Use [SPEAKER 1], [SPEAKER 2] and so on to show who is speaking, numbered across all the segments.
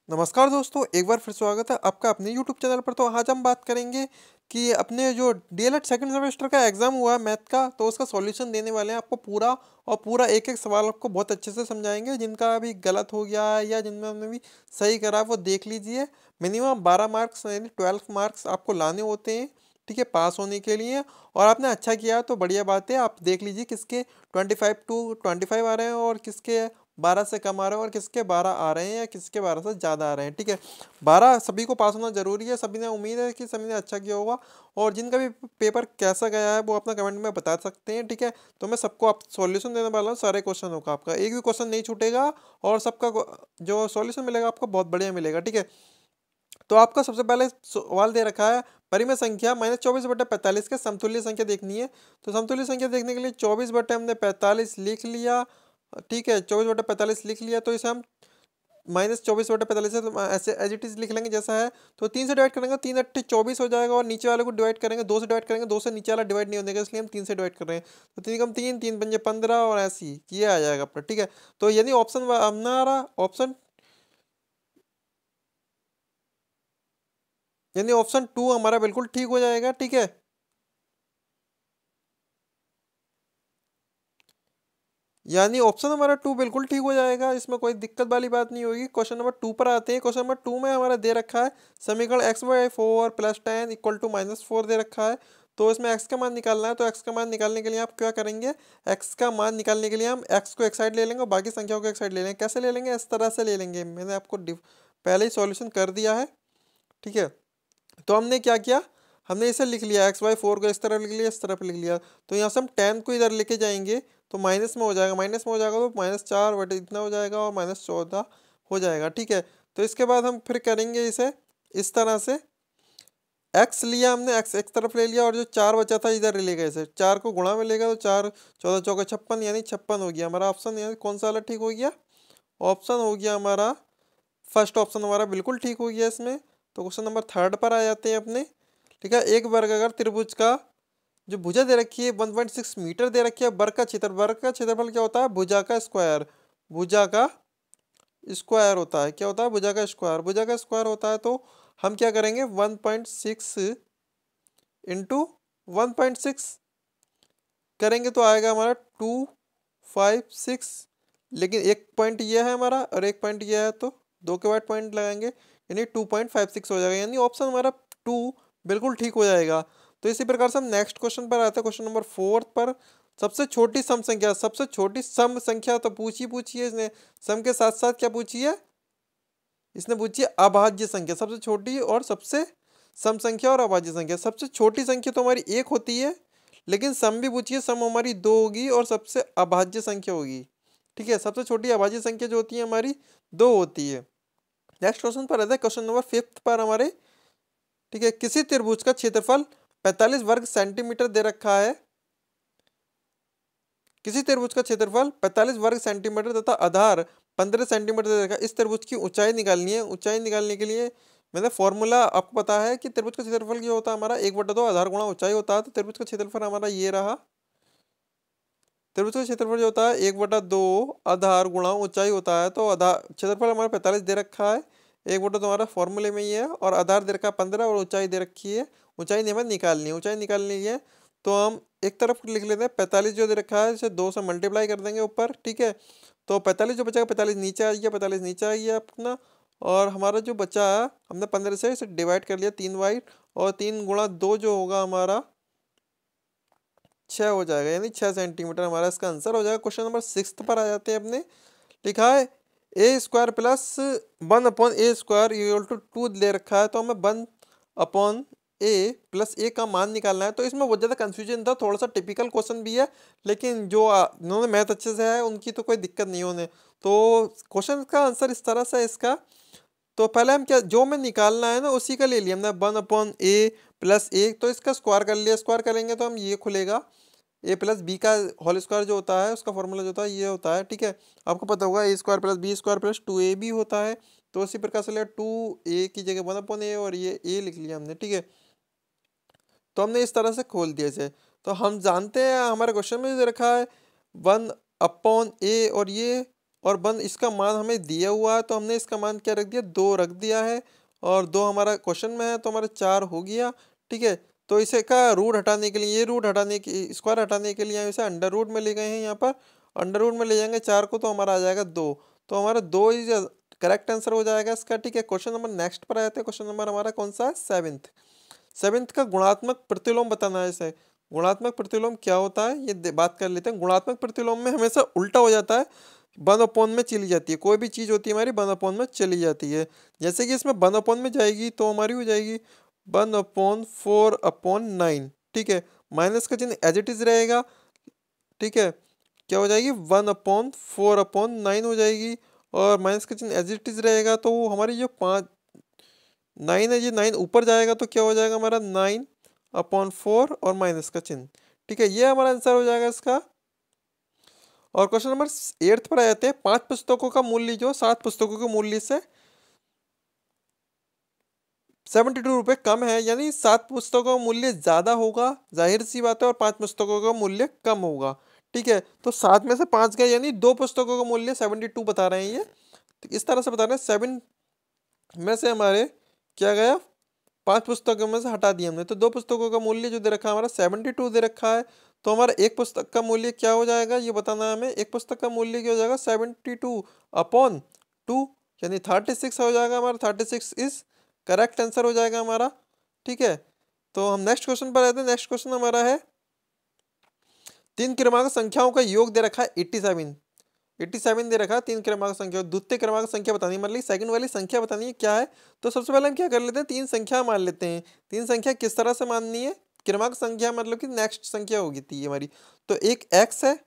[SPEAKER 1] नमस्कार दोस्तों, एक बार फिर स्वागत है आपका अपने यूट्यूब चैनल पर। तो आज हम बात करेंगे कि अपने जो डीएलएड सेकंड सेमेस्टर का एग्जाम हुआ है मैथ का, तो उसका सॉल्यूशन देने वाले हैं आपको पूरा। और पूरा एक एक सवाल आपको बहुत अच्छे से समझाएंगे, जिनका अभी गलत हो गया है या जिनमें हमने भी सही करा है, वो देख लीजिए। मिनिमम 12 मार्क्स यानी 12 मार्क्स आपको लाने होते हैं, ठीक है, पास होने के लिए। और आपने अच्छा किया तो बढ़िया बात है। आप देख लीजिए किसके 25 आ रहे हैं और किसके 12 से कम आ रहे हैं और किसके 12 आ रहे हैं या किसके 12 से ज़्यादा आ रहे हैं, ठीक है। 12 सभी को पास होना जरूरी है। सभी ने उम्मीद है कि सभी ने अच्छा किया होगा। और जिनका भी पेपर कैसा गया है वो अपना कमेंट में बता सकते हैं, ठीक है। तो मैं सबको आप सॉल्यूशन देने वाला हूँ सारे क्वेश्चनों का, आपका एक भी क्वेश्चन नहीं छूटेगा। और सबका जो सॉल्यूशन मिलेगा आपको बहुत बढ़िया मिलेगा, ठीक है। तो आपका सबसे पहले सवाल दे रखा है, परिमेय संख्या -24/45 के समतुल्य संख्या देखनी है। तो समतुल्य संख्या देखने के लिए 24 बटे हमने 45 लिख लिया, ठीक है। 24/45 लिख लिया, तो इसे हम -24/45 है तो ऐसे एज इट इज लिख लेंगे जैसा है। तो 3 से डिवाइड करेंगे, 3 × 24 हो जाएगा। और नीचे वाले को डिवाइड करेंगे, 2 से डिवाइड करेंगे, 2 से नीचे वाला डिवाइड नहीं होने का, इसलिए हम 3 से डिवाइड कर रहे हैं। तो 3 × 3 3 × 5 = 15 और ऐसे ही ये आ जाएगा अपना, ठीक है। तो यानी ऑप्शन हमारा ऑप्शन 2 हमारा बिल्कुल ठीक हो जाएगा, ठीक है। यानी ऑप्शन हमारा 2 बिल्कुल ठीक हो जाएगा, इसमें कोई दिक्कत वाली बात नहीं होगी। क्वेश्चन नंबर 2 पर आते हैं। क्वेश्चन नंबर 2 में हमारा दे रखा है समीकरण x/4 + 10 = -4 दे रखा है। तो इसमें x का मान निकालना है। तो x का मान निकालने के लिए आप क्या करेंगे, x का मान निकालने के लिए हम x को एक साइड ले लेंगे और बाकी संख्याओं को एक साइड ले लेंगे। कैसे ले लेंगे, इस तरह से ले लेंगे। मैंने आपको पहले ही सॉल्यूशन कर दिया है, ठीक है। तो हमने क्या किया, हमने इसे लिख लिया, x/4 को इस तरफ लिख लिया, इस तरफ लिख लिया। तो यहाँ से हम 10 को इधर लेके जाएंगे तो माइनस में हो जाएगा, माइनस में हो जाएगा तो -4 बटे इतना हो जाएगा और -14 हो जाएगा, ठीक है। तो इसके बाद हम फिर करेंगे इसे इस तरह से। x लिया हमने, x एक तरफ ले लिया और जो 4 बचा था इधर ले गए, इसे 4 को गुणा में लेगा तो 4 14 चौका 56, यानी 56 हो गया हमारा ऑप्शन। यानी कौन सा वाला ठीक हो गया, ऑप्शन हो गया हमारा फर्स्ट ऑप्शन हमारा बिल्कुल ठीक हो गया इसमें। तो क्वेश्चन नंबर 3 पर आ जाते हैं अपने, ठीक है। एक वर्गाकार त्रिभुज का जो भुजा दे रखी है 1.6 मीटर दे रखी है। वर्ग का क्षेत्रफल क्या होता है, भुजा का स्क्वायर। भुजा का स्क्वायर होता है, क्या होता है, भुजा का स्क्वायर। भुजा का स्क्वायर होता है तो हम क्या करेंगे, 1.6 इंटू 1.6 करेंगे तो आएगा हमारा 256। लेकिन एक पॉइंट ये है हमारा और एक पॉइंट ये है, तो दो के बाद पॉइंट लगाएंगे यानी 2.56 हो जाएगा। यानी ऑप्शन हमारा 2 बिल्कुल ठीक हो जाएगा। तो इसी प्रकार से हम नेक्स्ट क्वेश्चन पर आते हैं, क्वेश्चन नंबर 4 पर। सबसे छोटी सम संख्या, सबसे छोटी सम संख्या तो पूछी है इसने। सम के साथ साथ क्या पूछी है, इसने पूछी है अभाज्य संख्या। सबसे छोटी और सबसे सम संख्या और अभाज्य संख्या। सबसे छोटी संख्या तो हमारी 1 होती है, लेकिन सम भी पूछिए, सम हमारी 2 होगी और सबसे अभाज्य संख्या होगी, ठीक है। सबसे छोटी अभाज्य संख्या जो होती है हमारी 2 होती है। नेक्स्ट क्वेश्चन पर आता है, क्वेश्चन नंबर 5 पर हमारे, ठीक है। किसी त्रिभुज का क्षेत्रफल 45 वर्ग सेंटीमीटर दे रखा है। किसी त्रिभुज का क्षेत्रफल 45 वर्ग सेंटीमीटर तथा आधार 15 सेंटीमीटर दे रखा है। इस त्रिभुज की ऊंचाई निकालनी है। ऊंचाई निकालने के लिए मैंने फॉर्मूला आपको पता है कि त्रिभुज का क्षेत्रफल जो होता है हमारा 1/2 आधार गुणा ऊंचाई होता है। तो त्रिभुज का क्षेत्रफल हमारा ये रहा। त्रिभुज का क्षेत्रफल जो होता है 1/2 आधार गुणा ऊंचाई होता है। तो आधार क्षेत्रफल हमारा 45 दे रखा है, 1/2 हमारा फॉर्मूले में ही है, और आधार दे रखा है 15 और ऊंचाई दे रखी है। ऊंचाई नहीं हमें निकालनी है, ऊंचाई निकालनी है। तो हम एक तरफ लिख लेते हैं 45 जो दे रखा है इसे 2 से मल्टीप्लाई कर देंगे ऊपर, ठीक है। तो 45 जो बचेगा 45 नीचे आ गया, 45 नीचे आ गया अपना। और हमारा जो बचा हमने 15 से इसे डिवाइड कर लिया 3 बाई, और 3 × 2 जो होगा हमारा 6 हो जाएगा, यानी 6 सेंटीमीटर हमारा इसका आंसर हो जाएगा। क्वेश्चन नंबर 6 पर आ जाते हैं अपने। लिखा है a² + 1/a² = 2 ले रखा है। तो हमें 1/a + a का मान निकालना है। तो इसमें बहुत ज़्यादा कंफ्यूजन था, थोड़ा सा टिपिकल क्वेश्चन भी है। लेकिन जो जिन्होंने मैथ अच्छे से है उनकी तो कोई दिक्कत नहीं होने। तो क्वेश्चन का आंसर इस तरह से है इसका। तो पहले हम क्या, जो में निकालना है ना उसी का ले लिया हमने, 1/a + a। तो इसका स्क्वायर कर लिया। स्क्वायर करेंगे तो हम ये खुलेगा, a + b का होल स्क्वायर जो होता है उसका फॉर्मूला जो होता है ये होता है, ठीक है। आपको पता होगा a² + b² + 2ab होता है। तो उसी प्रकार से लिया 2a की जगह 1/a और ये a लिख लिया हमने, ठीक है। तो हमने इस तरह से खोल दिया इसे। तो हम जानते हैं हमारे क्वेश्चन में दे रखा है 1/a और ये और वन इसका मान हमें दिया हुआ है, तो हमने इसका मान क्या रख दिया, 2 रख दिया है, और 2 हमारा क्वेश्चन में है तो हमारा 4 हो गया। ठीक है, तो इसे का रूट हटाने के लिए, ये रूट हटाने की, स्क्वायर हटाने के लिए हम इसे अंडर रूट में ले गए हैं। यहाँ पर अंडर रूट में ले जाएंगे 4 को, तो हमारा आ जाएगा 2, तो हमारा 2 इज करेक्ट आंसर हो जाएगा इसका। ठीक है, क्वेश्चन नंबर नेक्स्ट पर आए थे। क्वेश्चन नंबर हमारा कौन सा है, सेवेंथ का गुणात्मक प्रतिलोम बताना है इसे। गुणात्मक प्रतिलोम क्या होता है ये बात कर लेते हैं। गुणात्मक प्रतिलोम में हमेशा उल्टा हो जाता है, 1/, में चली जाती है, कोई भी चीज़ होती है हमारी 1/, में चली जाती है। जैसे कि इसमें 1/, में जाएगी तो हमारी हो जाएगी 1/4/9। ठीक है, माइनस का चिन्ह एज इट इज रहेगा। ठीक है, क्या हो जाएगी, 1/4/9 हो जाएगी, और माइनस का चिन्ह एज इट इज रहेगा, तो वो हमारी जो 9 है, ये 9 ऊपर जाएगा तो क्या हो जाएगा हमारा 9/4 और माइनस का चिन्ह। ठीक है, ये हमारा आंसर हो जाएगा इसका। और क्वेश्चन नंबर 8 पर आ जाते हैं। 5 पुस्तकों का मूल्य जो 7 पुस्तकों के मूल्य से 72 रुपये कम है, यानी 7 पुस्तकों का मूल्य ज्यादा होगा, जाहिर सी बात है, और 5 पुस्तकों का मूल्य कम होगा। ठीक है, तो 7 में से 5 गए, यानी 2 पुस्तकों का मूल्य 72 बता रहे हैं ये। तो इस तरह से बता रहे हैं, 7 में से हमारे क्या गया, 5 पुस्तकों में से हटा दिया हमने, तो 2 पुस्तकों का मूल्य जो दे रखा है हमारा 72 दे रखा है। तो हमारा एक पुस्तक का मूल्य क्या हो जाएगा ये बताना है हमें। एक पुस्तक का मूल्य क्या हो जाएगा, 72/2, यानी 36 हो जाएगा हमारा। 36 इज करेक्ट आंसर हो जाएगा हमारा। ठीक है, तो हम नेक्स्ट क्वेश्चन पर आते हैं। नेक्स्ट क्वेश्चन हमारा है, 3 क्रमांक संख्याओं का योग दे रखा है 87 दे रखा है। 3 क्रमांक संख्या, द्वितीय क्रमांक संख्या बतानी है, मतलब सेकंड वाली संख्या बतानी है क्या है। तो सबसे पहले हम क्या कर लेते हैं, 3 संख्या मान लेते हैं। 3 संख्या किस तरह से माननी है, क्रमांक संख्या मतलब कि नेक्स्ट संख्या होगी थी हमारी। तो एक x है,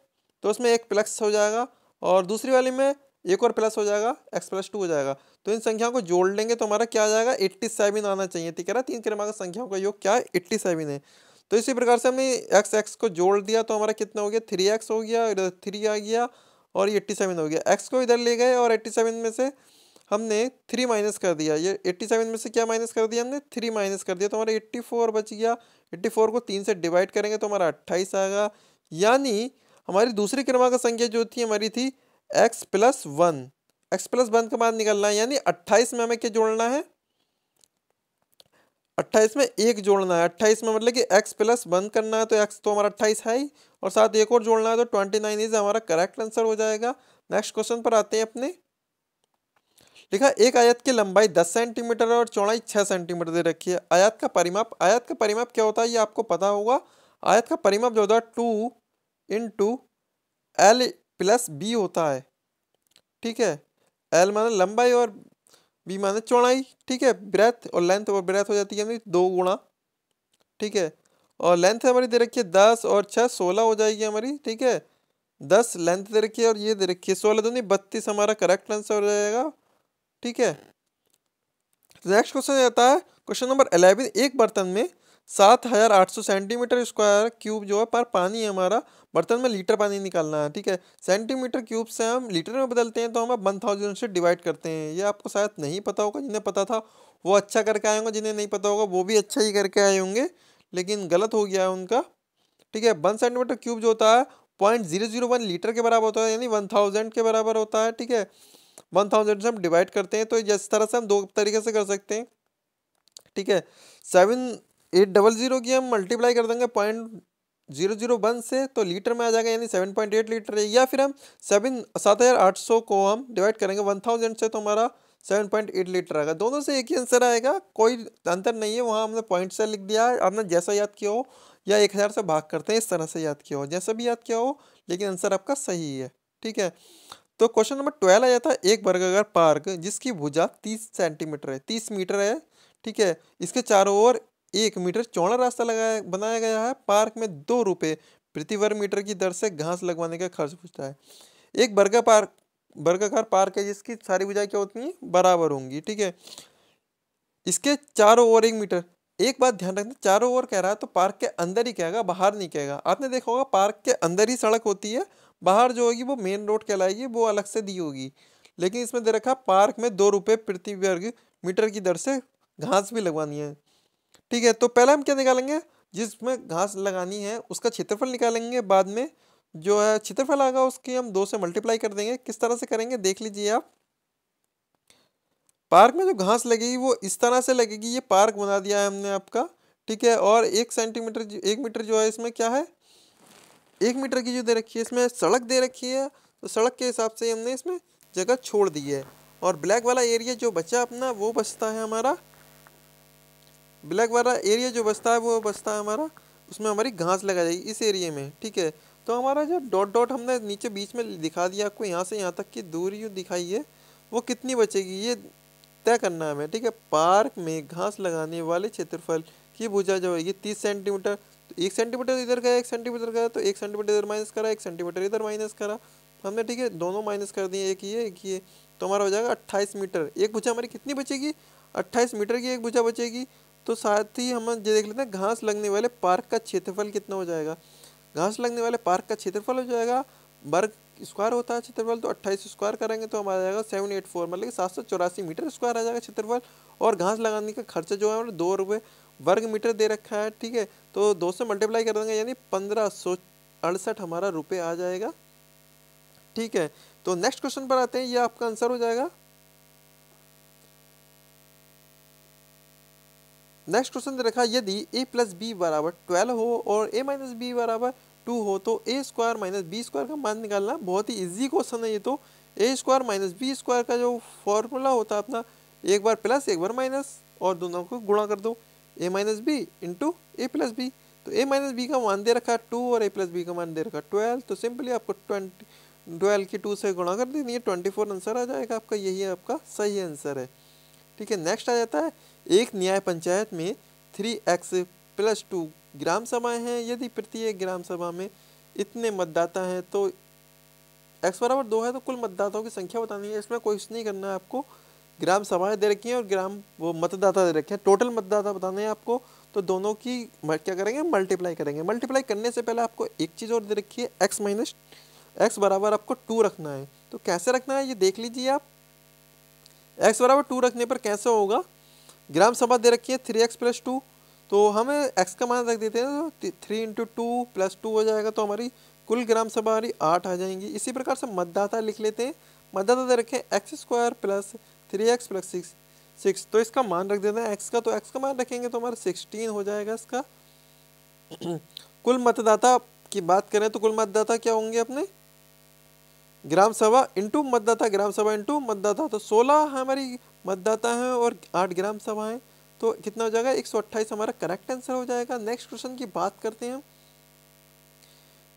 [SPEAKER 1] तो उसमें एक प्लस हो जाएगा, और दूसरी वाली में एक और प्लस हो जाएगा, x+2 हो जाएगा। तो इन संख्याओं को जोड़ लेंगे तो हमारा क्या आ जाएगा, 87 आना चाहिए। ठीक है ना, 3 क्रमांक संख्याओं का योग क्या है, 87 है। तो इसी प्रकार से हमने x को जोड़ दिया तो हमारा कितना हो गया, 3x हो गया, इधर 3 आ गया, और ये 87 हो गया। x को इधर ले गए और 87 में से हमने 3 माइनस कर दिया। ये 87 में से क्या माइनस कर दिया हमने, 3 माइनस कर दिया, तो हमारा 84 बच गया। 84 को 3 से डिवाइड करेंगे तो हमारा 28 आएगा। यानी हमारी दूसरी क्रमांक संख्या जो थी हमारी थी x+1। x+1 का मान निकलना है, यानी 28 में हमें क्या जोड़ना है, 28 में 1 जोड़ना है। 28 में मतलब कि x+1 करना है, तो x तो हमारा 28 है ही, और साथ एक और जोड़ना है, तो 29 इज हमारा करेक्ट आंसर हो जाएगा। नेक्स्ट क्वेश्चन पर आते हैं अपने। लिखा, एक आयत की लंबाई 10 सेंटीमीटर और चौड़ाई 6 सेंटीमीटर दे रखी है। आयत का परिमाप क्या होता है ये आपको पता होगा। आयत का परिमाप जो होता है 2 × L+B होता है। ठीक है, L माने लंबाई और B माने चौड़ाई। ठीक है, ब्रेथ और लेंथ, और ब्रेथ हो जाती है यानी 2 गुणा। ठीक है, और लेंथ हमारी दे रखी है 10 और 6 16 हो जाएगी हमारी। ठीक है, 10 लेंथ दे रखी है और ये दे रखी है 16 दूनी 32 हमारा करेक्ट आंसर हो जाएगा। ठीक है, नेक्स्ट क्वेश्चन आता है क्वेश्चन नंबर 11। एक बर्तन में 7800 सेंटीमीटर स्क्वायर क्यूब जो है पर पानी है हमारा, बर्तन में लीटर पानी निकालना है। ठीक है, सेंटीमीटर क्यूब से हम लीटर में बदलते हैं तो हम 1000 से डिवाइड करते हैं। ये आपको शायद नहीं पता होगा, जिन्हें पता था वो अच्छा करके आए होंगे, जिन्हें नहीं पता होगा वो भी अच्छा ही करके आए होंगे, लेकिन गलत हो गया है उनका। ठीक है, 1 सेंटीमीटर क्यूब जो होता है 0.001 लीटर के बराबर होता है, यानी 1000 के बराबर होता है। ठीक है, 1000 से हम डिवाइड करते हैं, तो जिस तरह से हम 2 तरीके से कर सकते हैं। ठीक है, 7800 की हम मल्टीप्लाई कर देंगे 0.001 से, तो लीटर में आ जाएगा, यानी 7.8 लीटर है। या फिर हम 7800 को हम डिवाइड करेंगे 1000 से, तो हमारा 7.8 लीटर आएगा। दोनों से एक ही आंसर आएगा, कोई अंतर नहीं है। वहाँ हमने पॉइंट से लिख दिया है, आपने जैसा याद किया हो, या 1000 से भाग करते हैं इस तरह से याद किया हो, जैसा भी याद किया हो, लेकिन आंसर आपका सही है। ठीक है, तो क्वेश्चन नंबर 12 आ जाता है। एक वर्गाकार पार्क जिसकी भुजा 30 सेंटीमीटर है, 30 मीटर है। ठीक है, इसके चारों ओर 1 मीटर चौड़ा रास्ता बनाया गया है। पार्क में 2 रुपये प्रति वर्ग मीटर की दर से घास लगवाने का खर्च पूछता है। एक वर्गाकार पार्क है जिसकी सारी भुजाएं क्या होती हैं, बराबर होंगी। ठीक है, इसके चारों ओर 1 मीटर। एक बात ध्यान रखना, चारों ओर कह रहा है तो पार्क के अंदर ही कहेगा, बाहर नहीं कहेगा। आपने देखा होगा पार्क के अंदर ही सड़क होती है, बाहर जो होगी वो मेन रोड कहलाएगी, वो अलग से दी होगी। लेकिन इसमें दे रखा पार्क में 2 रुपये प्रति वर्ग मीटर की दर से घास भी लगवानी है। ठीक है, तो पहले हम क्या निकालेंगे, जिसमें घास लगानी है उसका क्षेत्रफल निकालेंगे बाद में। जो है क्षेत्रफल आएगा उसकी हम 2 से मल्टीप्लाई कर देंगे। किस तरह से करेंगे देख लीजिए आप। पार्क में जो घास लगेगी वो इस तरह से लगेगी, ये पार्क बना दिया है हमने आपका, ठीक है। और 1 सेंटीमीटर 1 मीटर जो है इसमें क्या है, 1 मीटर की जो दे रखी है इसमें सड़क दे रखी है, तो सड़क के हिसाब से हमने इसमें जगह छोड़ दी है। और ब्लैक वाला एरिया जो बचा अपना वो बचता है हमारा, ब्लैक वाला एरिया जो बचता है वो बचता है हमारा, उसमें हमारी घास लगा जाएगी इस एरिया में, ठीक है। तो हमारा जो डॉट डॉट हमने नीचे बीच में दिखा दिया आपको, यहाँ से यहाँ तक की दूरी जो दिखाई है वो कितनी बचेगी ये तय करना है हमें, ठीक है। पार्क में घास लगाने वाले क्षेत्रफल की भुजा जो है 30 सेंटीमीटर, तो 1 सेंटीमीटर इधर गया 1 सेंटीमीटर गया, तो 1 सेंटीमीटर इधर माइनस करा 1 सेंटीमीटर इधर माइनस करा हमने, ठीक है। दोनों माइनस कर दिए, एक ये, तो हमारा हो जाएगा 28 मीटर। एक भुजा हमारी कितनी बचेगी, 28 मीटर की एक भुजा बचेगी। तो साथ ही हम ये देख लेते हैं घास लगने वाले पार्क का क्षेत्रफल कितना हो जाएगा। घास लगने वाले पार्क का क्षेत्रफल हो जाएगा, वर्ग स्क्वायर होता है क्षेत्रफल, तो 28 स्क्वायर करेंगे तो हमारा जाएगा 784, मतलब कि 784 मीटर स्क्वायर आ जाएगा क्षेत्रफल। और घास लगाने का खर्चा जो है 2 रुपये वर्ग मीटर दे रखा है, ठीक है। तो 2 से मल्टीप्लाई कर देंगे यानी 1568 हमारा रुपये आ जाएगा, ठीक है। तो नेक्स्ट क्वेश्चन पर आते हैं, ये आपका आंसर हो जाएगा। नेक्स्ट क्वेश्चन दे रखा है, यदि a प्लस बी बराबर 12 हो और a माइनस बी बराबर 2 हो तो a square minus B square का मान निकालना। बहुत ही इजी क्वेश्चन है ये तो। a square minus B square का जो फॉर्मूला होता है अपना, एक बार प्लस एक बार माइनस और दोनों को गुणा कर दो, a minus B into A plus B. तो a माइनस बी का मान दे रखा है 2 और a प्लस बी का मान दे रखा है 12, तो सिंपली आपको 12 की 2 से गुणा कर दीजिए, 24 आंसर आ जाएगा आपका, यही आपका सही आंसर है, ठीक है। नेक्स्ट आ जाता है, एक न्याय पंचायत में 3x प्लस 2 ग्राम सभाएं हैं, यदि प्रत्येक ग्राम सभा में इतने मतदाता हैं तो x बराबर 2 है, तो कुल मतदाताओं की संख्या बतानी है। इसमें कुछ नहीं करना है आपको, ग्राम सभाएं दे रखी हैं और ग्राम वो मतदाता दे रखे हैं, टोटल मतदाता बताने हैं आपको। तो दोनों की क्या करेंगे, मल्टीप्लाई करेंगे। मल्टीप्लाई करने से पहले आपको एक चीज़ और दे रखी है, x माइनस एक्स बराबर आपको 2 रखना है। तो कैसे रखना है ये देख लीजिए आप। x बराबर 2 रखने पर कैसे होगा, ग्राम सभा दे रखी है 3x प्लस 2, तो हमें x का मान रख देते हैं, तो 3 इंटू 2 प्लस 2 हो जाएगा, तो हमारी कुल ग्राम सभा हमारी 8 आ जाएंगी। इसी प्रकार से मतदाता लिख लेते हैं, मतदाता दे रखे हैं x square plus 3x plus 6, तो इसका मान रख देते हैं x का, तो x का मान रखेंगे तो हमारा 16 हो जाएगा इसका। कुल मतदाता की बात करें तो कुल मतदाता क्या होंगे अपने, ग्राम सभा इंटू मतदाता, ग्राम सभा इंटू मतदाता, तो 16 हमारी मतदाता हैं और 8 ग्राम सभा हैं, तो कितना हो जाएगा 128 हमारा करेक्ट आंसर हो जाएगा। नेक्स्ट क्वेश्चन की बात करते हैं,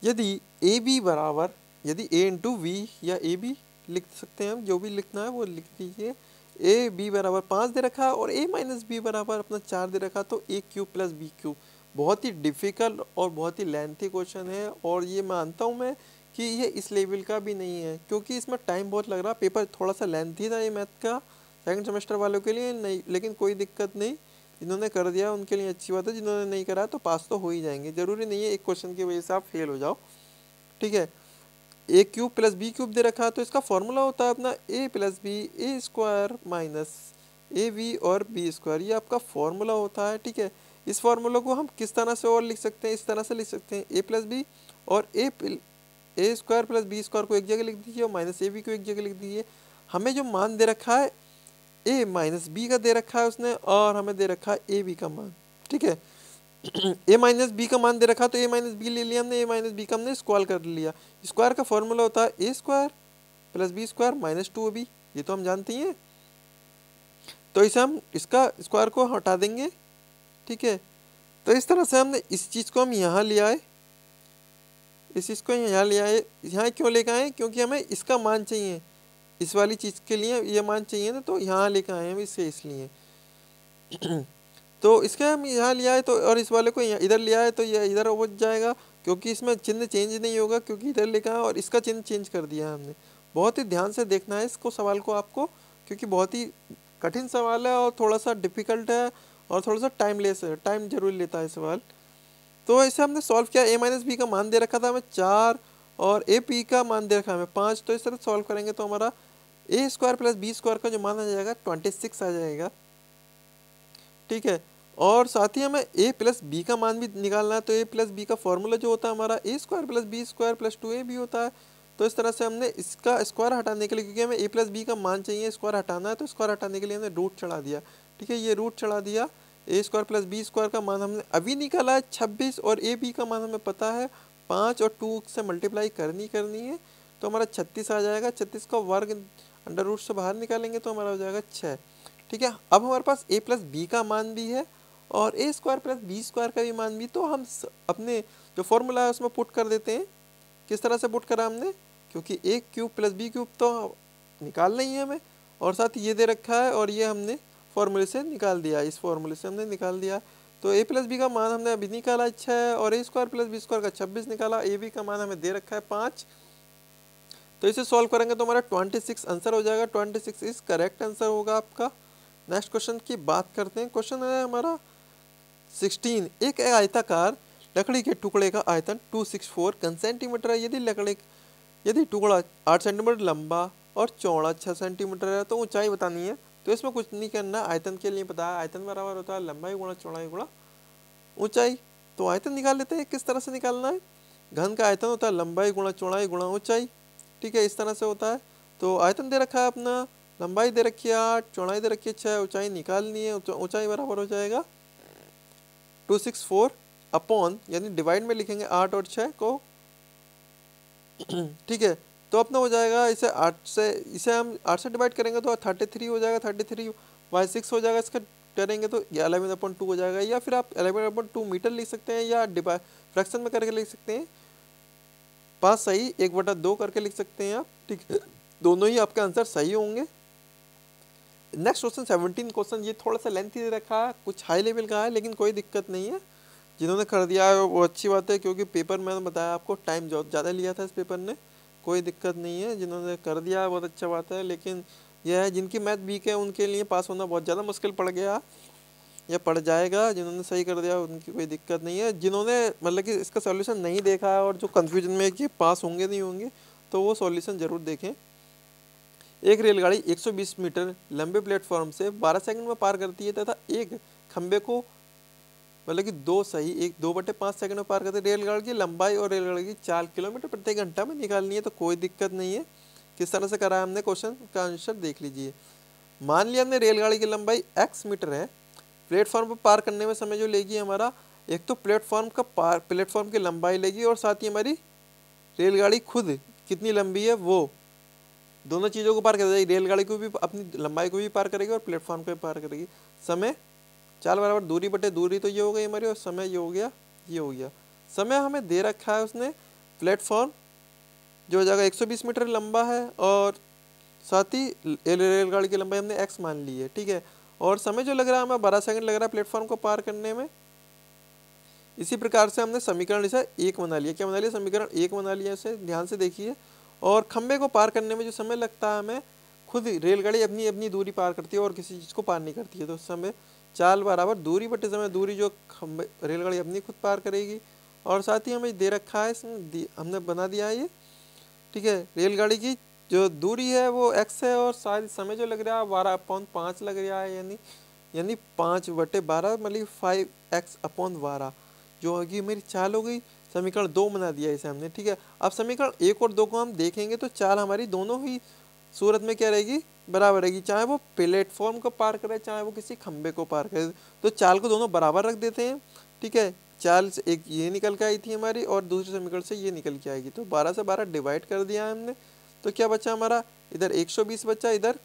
[SPEAKER 1] यदि ए बी बराबर, यदि ए इंटू वी या ए बी लिख सकते हैं हम, जो भी लिखना है वो लिख दीजिए। ए बी बराबर 5 दे रखा और ए माइनस बी बराबर अपना 4 दे रखा, तो ए क्यूब प्लस बी क्यूब। बहुत ही डिफिकल्ट और बहुत ही लेंथी क्वेश्चन है, और ये मानता हूँ मैं कि ये इस लेवल का भी नहीं है, क्योंकि इसमें टाइम बहुत लग रहा। पेपर थोड़ा सा लेंथी था ये मैथ का, सेकंड सेमेस्टर वालों के लिए नहीं, लेकिन कोई दिक्कत नहीं, जिन्होंने कर दिया उनके लिए अच्छी बात है, जिन्होंने नहीं करा तो पास तो हो ही जाएंगे। ज़रूरी नहीं है एक क्वेश्चन की वजह से आप फेल हो जाओ, ठीक है। A cube plus B cube दे रखा है, तो इसका फॉर्मूला होता है अपना A plus B A square minus A B और बी स्क्वायर, ये आपका फॉर्मूला होता है, ठीक है। इस फॉर्मूला को हम किस तरह से और लिख सकते हैं, इस तरह से लिख सकते हैं, ए प्लस बी और ए स्क्वायर प्लस बी स्क्वायर को एक जगह लिख दीजिए और माइनस ए बी को एक जगह लिख दीजिए। हमें जो मान दे रखा है ए माइनस बी का दे रखा है उसने, और हमें दे रखा है ए बी का मान, ठीक है। ए माइनस बी का मान दे रखा तो ए माइनस बी ले लिया हमने, ए माइनस बी का हमने स्क्वायर कर लिया। स्क्वायर का फॉर्मूला होता है A square plus B square minus 2ab, ये तो हम जानते हैं। तो इसे हम इसका स्क्वायर को हटा देंगे, ठीक है। तो इस तरह से हमने इस चीज़ को हम यहाँ ले आए, इस चीज़ को यहाँ ले आए। यहाँ क्यों लेकर आए, क्योंकि हमें इसका मान चाहिए, इस वाली चीज़ के लिए ये मान चाहिए ना, तो यहाँ लेकर आए हम इससे, इसलिए तो इसके हम यहाँ लिया है, तो और इस वाले को इधर लिया है तो ये इधर हो जाएगा, क्योंकि इसमें चिन्ह चेंज नहीं होगा, क्योंकि इधर लिखा है और इसका चिन्ह चेंज कर दिया है हमने। बहुत ही ध्यान से देखना है इसको सवाल को आपको, क्योंकि बहुत ही कठिन सवाल है और थोड़ा सा डिफिकल्ट है और थोड़ा सा टाइमलेस है, टाइम जरूर लेता है सवाल। तो इसे हमने सॉल्व किया, ए माइनस बी का मान दे रखा था हमें 4 और ए पी का मान दे रखा है हमें 5, तो इस तरह सॉल्व करेंगे तो हमारा ए स्क्वायर प्लस बी स्क्वायर का जो मान आ जाएगा 26 आ जाएगा, ठीक है। और साथ ही हमें a प्लस बी का मान भी निकालना है। तो a प्लस बी का फॉर्मूला जो होता है हमारा a square plus B square plus 2ab भी होता है। तो इस तरह से हमने इसका स्क्वायर हटाने के लिए, क्योंकि हमें a प्लस बी का मान चाहिए, स्क्वायर हटाना है, तो स्क्वायर हटाने के लिए हमने रूट चढ़ा दिया। ठीक है, ये रूट चढ़ा दिया। a square plus B square का मान हमने अभी निकाला है 26 और a b का मान हमें पता है 5 और 2 से मल्टीप्लाई करनी है। तो हमारा 36 आ जाएगा। 36 का वर्ग अंडर रूट से बाहर निकालेंगे तो हमारा हो जाएगा 6। ठीक है, अब हमारे पास a प्लस बी का मान भी है और a square plus B square का भी मान भी। तो हम अपने जो फॉर्मूला है उसमें पुट कर देते हैं। किस तरह से पुट करा हमने, क्योंकि a cube plus B cube तो निकालना ही है हमें, और साथ ये दे रखा है और ये हमने फॉर्मूले से निकाल दिया, इस फॉर्मूले से हमने निकाल दिया। तो a प्लस बी का मान हमने अभी निकाला 6 और a square plus B square का 26 निकाला। a b का मान हमें दे रखा है 5। तो इसे सॉल्व करेंगे तो हमारा 26 आंसर हो जाएगा। 26 इज करेक्ट आंसर होगा आपका। नेक्स्ट क्वेश्चन की बात करते हैं। क्वेश्चन है हमारा 16। एक आयताकार लकड़ी के टुकड़े का आयतन 264 सेंटीमीटर है। यदि टुकड़ा 8 सेंटीमीटर लंबा और चौड़ा 6 सेंटीमीटर है तो ऊंचाई बतानी है। तो इसमें कुछ नहीं करना, आयतन के लिए पता है, आयतन बराबर होता है लंबाई गुणा चौड़ाई गुणा ऊंचाई। तो आयतन निकाल लेते हैं। किस तरह से निकालना है, घन का आयतन होता है लंबाई गुणा चौड़ाई गुणा ऊंचाई। ठीक है, इस तरह से होता है। तो आयतन दे रखा है अपना, लंबाई दे रखी है 8, चौड़ाई दे रखी है 6, ऊंचाई निकालनी है। ऊंचाई बराबर हो जाएगा 264 अपॉन, यानी डिवाइड में लिखेंगे 8 और 6 को। ठीक है, तो अपना हो जाएगा इसे 8 से डिवाइड करेंगे तो 33 हो जाएगा। 33/6 हो जाएगा। इसका करेंगे तो 11/2 हो जाएगा, या फिर आप 11/2 मीटर लिख सकते हैं या फ्रैक्शन में करके लिख सकते हैं। 5 सही 1/2 करके लिख सकते हैं आप। ठीक है, दोनों ही आपका आंसर सही होंगे। नेक्स्ट क्वेश्चन 17 क्वेश्चन, ये थोड़ा सा लेंथी दे रखा है, कुछ हाई लेवल का है, लेकिन कोई दिक्कत नहीं है। जिन्होंने कर दिया है वो अच्छी बात है, क्योंकि पेपर मैंने बताया आपको टाइम ज़्यादा लिया था इस पेपर ने। कोई दिक्कत नहीं है, जिन्होंने कर दिया है बहुत अच्छा बात है। लेकिन यह है जिनकी मैथ वीक है उनके लिए पास होना बहुत ज़्यादा मुश्किल पड़ गया या पड़ जाएगा। जिन्होंने सही कर दिया उनकी कोई दिक्कत नहीं है। जिन्होंने मतलब कि इसका सॉल्यूशन नहीं देखा है और जो कन्फ्यूजन में कि पास होंगे नहीं होंगे, तो वो सॉल्यूशन ज़रूर देखें। एक रेलगाड़ी 120 मीटर लंबे प्लेटफॉर्म से 12 सेकंड में पार करती है तथा एक खंबे को मतलब कि 2/5 सेकंड में पार करती है। रेलगाड़ी की लंबाई और रेलगाड़ी की 4 किलोमीटर प्रति घंटा में निकालनी है। तो कोई दिक्कत नहीं है। किस तरह से करा है हमने, क्वेश्चन का आंसर देख लीजिए। मान लिया हमने रेलगाड़ी की लंबाई x मीटर है। प्लेटफॉर्म पर पार करने में समय जो लेगी हमारा, एक तो प्लेटफॉर्म की लंबाई लेगी और साथ ही हमारी रेलगाड़ी खुद कितनी लंबी है वो दोनों चीज़ों को पार कर देगी। रेलगाड़ी को भी अपनी लंबाई को भी पार करेगी और प्लेटफॉर्म को भी पार करेगी। समय 4 बराबर दूरी बटे दूरी, तो ये हो गई हमारी, और समय ये हो गया। समय हमें दे रखा है उसने, प्लेटफॉर्म जो हो जाएगा 120 मीटर लंबा है और साथ ही रेलगाड़ी की लंबाई हमने x मान ली है। ठीक है, और समय जो लग रहा है हमें 12 सेकंड लग रहा है प्लेटफॉर्म को पार करने में। इसी प्रकार से हमने समीकरण इसे 1 बना लिया। क्या बना लिया, समीकरण 1 बना लिया। इसे ध्यान से देखिए। और खंबे को पार करने में जो समय लगता है हमें, खुद रेलगाड़ी अपनी अपनी दूरी पार करती है और किसी चीज़ को पार नहीं करती है। तो समय 4 बराबर दूरी बटे समय, दूरी जो खंबे रेलगाड़ी अपनी खुद पार करेगी। और साथ ही हमें दे रखा है, इसमें हमने बना दिया है ये। ठीक है, रेलगाड़ी की जो दूरी है वो x है और साथ समय जो लग रहा है 12/5 लग रहा है, यानी 5/12 मतलब 5x/12 जो होगी मेरी चाल हो गई। समीकरण 2 बना दिया इसे हमने। ठीक है, अब समीकरण 1 और 2 को हम देखेंगे तो चाल हमारी दोनों ही सूरत में क्या रहेगी, बराबर रहेगी। चाहे वो प्लेटफॉर्म को पार करे चाहे वो किसी खंबे को पार करे, तो चाल को दोनों बराबर रख देते हैं। ठीक है, चाल से एक ये निकल के आई थी हमारी और दूसरे समीकरण से ये निकल के आएगी। तो 12 से 12 डिवाइड कर दिया है हमने। तो क्या बचा हमारा, इधर 120 बचा, इधर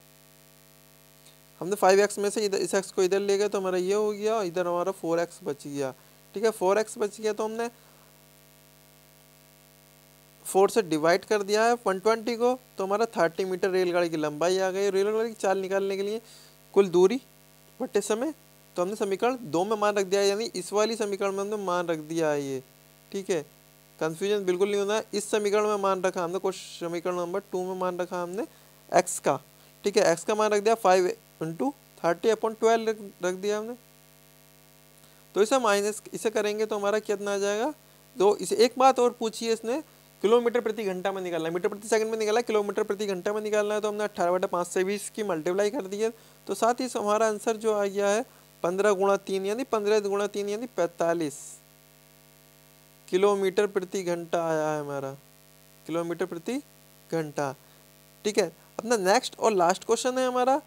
[SPEAKER 1] हमने 5x में से इधर इस x को इधर ले गए तो हमारा ये हो गया, इधर हमारा 4x बच गया। ठीक है, 4x बच गया तो हमने 4 से डिवाइड कर दिया है 120 को, तो हमारा 30 मीटर रेलगाड़ी की लंबाई आ गई। रेलगाड़ी की चाल निकालने के लिए कुल दूरी बटे समय, तो हमने समीकरण 2 में मान रख दिया है, यानी इस वाली समीकरण में हमने मान रख दिया है ये। ठीक है, कंफ्यूजन बिल्कुल नहीं होना है। इस समीकरण में मान रखा हमने, क्वेश्चन समीकरण नंबर 2 में मान रखा हमने x का। ठीक है, x का मान रख दिया 5 × 30/12 रख दिया हमने। तो इसे माइनस इसे करेंगे तो हमारा कितना आ जाएगा। तो इसे एक बात और पूछिए, इसने किलोमीटर प्रति घंटा में निकालना है, मीटर प्रति सेकंड में निकाला, किलोमीटर प्रति घंटा में निकालना है। तो हमने 18/5 से 20 की मल्टीप्लाई कर दी है। तो साथ ही हमारा आंसर जो आ गया है 15 गुणा 3 यानी 15 गुणा 3 यानी 45 किलोमीटर प्रति घंटा आया है हमारा, किलोमीटर प्रति घंटा। ठीक है, अपना नेक्स्ट और लास्ट क्वेश्चन है हमारा,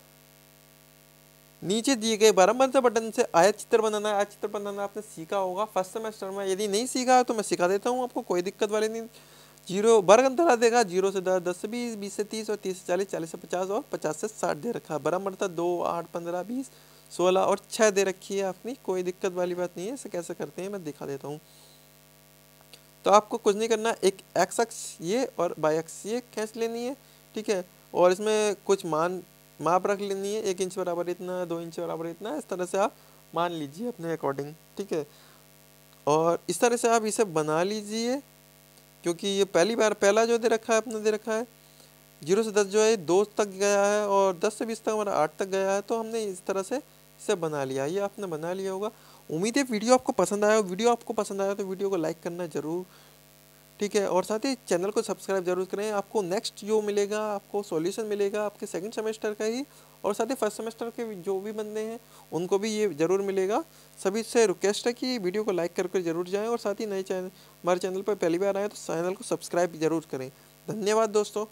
[SPEAKER 1] नीचे दिए गए बारंबारता बटन से आयत चित्र बनाना है। आयत चित्र बनाना आपने सीखा होगा फर्स्ट सेमेस्टर में, यदि नहीं सीखा है तो मैं सिखा देता हूँ आपको, कोई दिक्कत वाली नहीं। 0 वर्ग अंतराल देगा, 0 से 10, 10 से 20, 20 से 30 और 30 से 40, 40 से 50 और 50 से 60 दे रखा है। बारंबारता 2, 8, 15, 20, 16 और 6 दे रखी है अपनी, कोई दिक्कत वाली बात नहीं है। इसे कैसे करते हैं मैं दिखा देता हूँ। तो आपको कुछ नहीं करना, एक एक्स अक्ष ये और वाई अक्ष ये खींच लेनी है। ठीक है, और इसमें कुछ माप रख लेनी है, 1 इंच बराबर इतना, 2 इंच बराबर इतना, इस तरह से आप मान लीजिए अपने अकॉर्डिंग। ठीक है, और इस तरह से आप इसे बना लीजिए, क्योंकि ये पहली बार पहला जो दे रखा है अपने दे रखा है 0 से 10 जो है 2 तक गया है, और 10 से 20 तक हमारा 8 तक गया है। तो हमने इस तरह से इसे बना लिया, ये आपने बना लिया होगा। उम्मीद है वीडियो आपको पसंद आया, वीडियो आपको पसंद आया तो वीडियो को लाइक करना ज़रूर। ठीक है, और साथ ही चैनल को सब्सक्राइब जरूर करें। आपको नेक्स्ट जो मिलेगा, आपको सॉल्यूशन मिलेगा आपके सेकंड सेमेस्टर का ही, और साथ ही फर्स्ट सेमेस्टर के जो भी बंदे हैं उनको भी ये ज़रूर मिलेगा। सभी से रिक्वेस्ट है कि वीडियो को लाइक करके ज़रूर जाएं, और साथ ही नए चैनल हमारे चैनल पर पहली बार आए तो चैनल को सब्सक्राइब जरूर करें। धन्यवाद दोस्तों।